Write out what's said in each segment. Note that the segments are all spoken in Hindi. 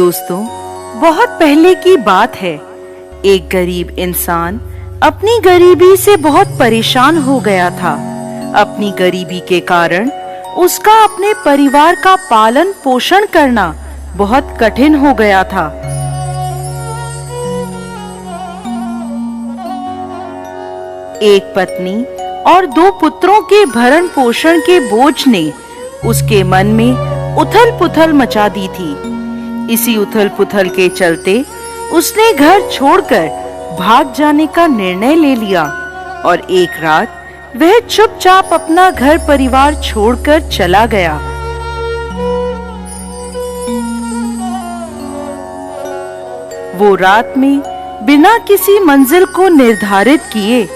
दोस्तों, बहुत पहले की बात है। एक गरीब इंसान अपनी गरीबी से बहुत परेशान हो गया था। अपनी गरीबी के कारण उसका अपने परिवार का पालन पोषण करना बहुत कठिन हो गया था। एक पत्नी और 2 पुत्रों के भरण पोषण के बोझ ने उसके मन में उथल पुथल मचा दी थी। इसी उथल पुथल के चलते उसने घर छोड़कर भाग जाने का निर्णय ले लिया और एक रात वह चुपचाप अपना घर परिवार छोड़कर चला गया। वो रात में बिना किसी मंजिल को निर्धारित किए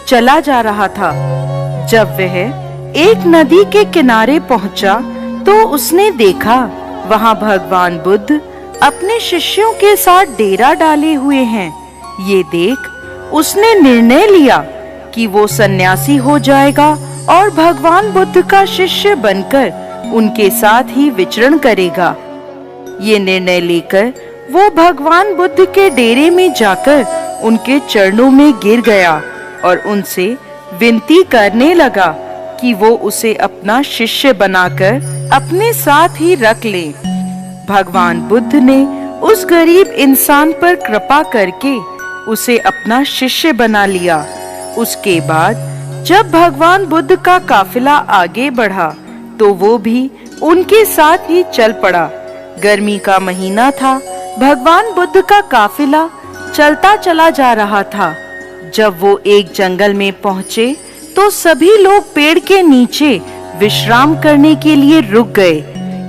चला जा रहा था। जब वह एक नदी के किनारे पहुंचा तो उसने देखा वहां भगवान बुद्ध अपने शिष्यों के साथ डेरा डाले हुए हैं। ये देख उसने निर्णय लिया कि वो सन्यासी हो जाएगा और भगवान बुद्ध का शिष्य बनकर उनके साथ ही विचरण करेगा। ये निर्णय लेकर वो भगवान बुद्ध के डेरे में जाकर उनके चरणों में गिर गया और उनसे विनती करने लगा कि वो उसे अपना शिष्य बनाकर अपने साथ ही रख ले। भगवान बुद्ध ने उस गरीब इंसान पर कृपा करके उसे अपना शिष्य बना लिया। उसके बाद जब भगवान बुद्ध का काफिला आगे बढ़ा तो वो भी उनके साथ ही चल पड़ा। गर्मी का महीना था। भगवान बुद्ध का काफिला चलता चला जा रहा था। जब वो एक जंगल में पहुंचे तो सभी लोग पेड़ के नीचे विश्राम करने के लिए रुक गए।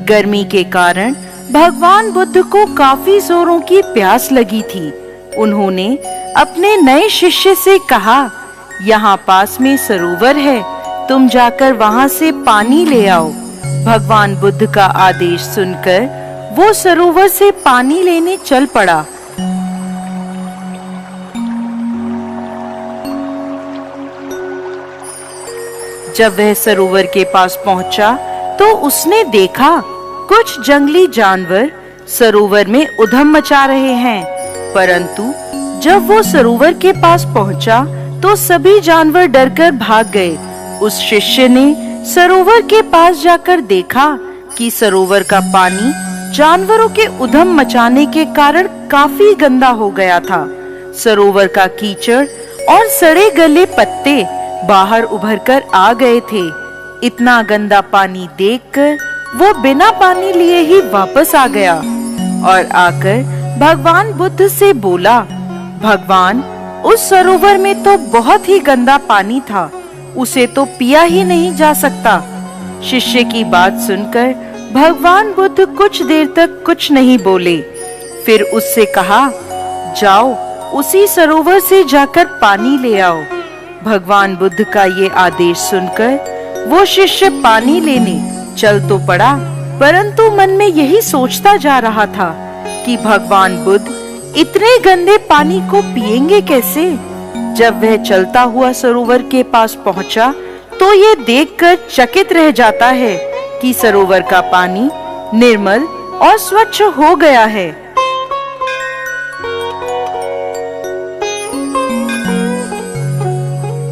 गर्मी के कारण भगवान बुद्ध को काफी जोरों की प्यास लगी थी। उन्होंने अपने नए शिष्य से कहा, यहाँ पास में सरोवर है, तुम जाकर वहाँ से पानी ले आओ। भगवान बुद्ध का आदेश सुनकर वो सरोवर से पानी लेने चल पड़ा। जब वह सरोवर के पास पहुंचा तो उसने देखा कुछ जंगली जानवर सरोवर में उधम मचा रहे हैं। परंतु जब वो सरोवर के पास पहुंचा तो सभी जानवर डरकर भाग गए। उस शिष्य ने सरोवर के पास जाकर देखा कि सरोवर का पानी जानवरों के उधम मचाने के कारण काफी गंदा हो गया था। सरोवर का कीचड़ और सड़े गले पत्ते बाहर उभरकर आ गए थे। इतना गंदा पानी देखकर वो बिना पानी लिए ही वापस आ गया और आकर भगवान बुद्ध से बोला, भगवान, उस सरोवर में तो बहुत ही गंदा पानी था, उसे तो पिया ही नहीं जा सकता। शिष्य की बात सुनकर भगवान बुद्ध कुछ देर तक कुछ नहीं बोले। फिर उससे कहा, जाओ उसी सरोवर से जाकर पानी ले आओ। भगवान बुद्ध का ये आदेश सुनकर वो शिष्य पानी लेने चल तो पड़ा, परंतु मन में यही सोचता जा रहा था कि भगवान बुद्ध इतने गंदे पानी को पिएंगे कैसे। जब वह चलता हुआ सरोवर के पास पहुंचा तो ये देखकर चकित रह जाता है कि सरोवर का पानी निर्मल और स्वच्छ हो गया है।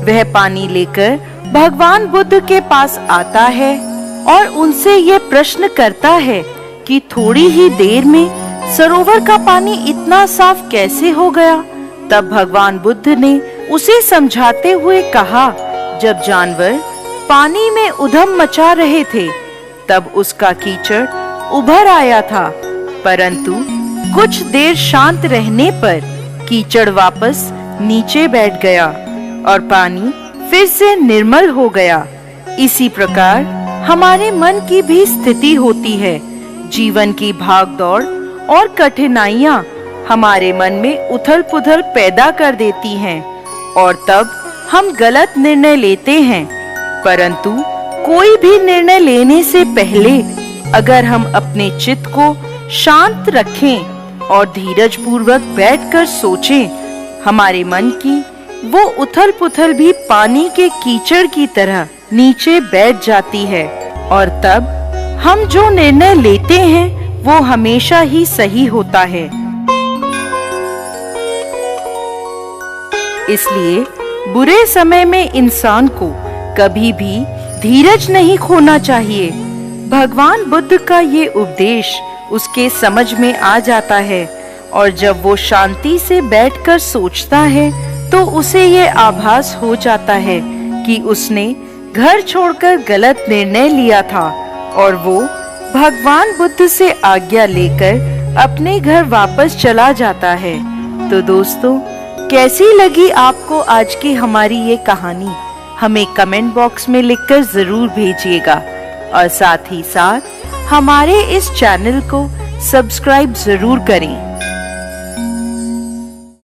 वह पानी लेकर भगवान बुद्ध के पास आता है और उनसे ये प्रश्न करता है कि थोड़ी ही देर में सरोवर का पानी इतना साफ कैसे हो गया। तब भगवान बुद्ध ने उसे समझाते हुए कहा, जब जानवर पानी में उधम मचा रहे थे तब उसका कीचड़ उभर आया था, परंतु कुछ देर शांत रहने पर कीचड़ वापस नीचे बैठ गया और पानी फिर से निर्मल हो गया। इसी प्रकार हमारे मन की भी स्थिति होती है। जीवन की भागदौड़ और कठिनाइयां हमारे मन में उथल पुथल पैदा कर देती हैं और तब हम गलत निर्णय लेते हैं। परंतु कोई भी निर्णय लेने से पहले अगर हम अपने चित्त को शांत रखें और धीरज पूर्वक बैठकर सोचें, हमारे मन की वो उथल पुथल भी पानी के कीचड़ की तरह नीचे बैठ जाती है और तब हम जो निर्णय लेते हैं वो हमेशा ही सही होता है। इसलिए बुरे समय में इंसान को कभी भी धीरज नहीं खोना चाहिए। भगवान बुद्ध का ये उपदेश उसके समझ में आ जाता है और जब वो शांति से बैठकर सोचता है तो उसे ये आभास हो जाता है कि उसने घर छोड़कर गलत निर्णय लिया था और वो भगवान बुद्ध से आज्ञा लेकर अपने घर वापस चला जाता है। तो दोस्तों, कैसी लगी आपको आज की हमारी ये कहानी? हमें कमेंट बॉक्स में लिखकर जरूर भेजिएगा और साथ ही साथ हमारे इस चैनल को सब्सक्राइब जरूर करें।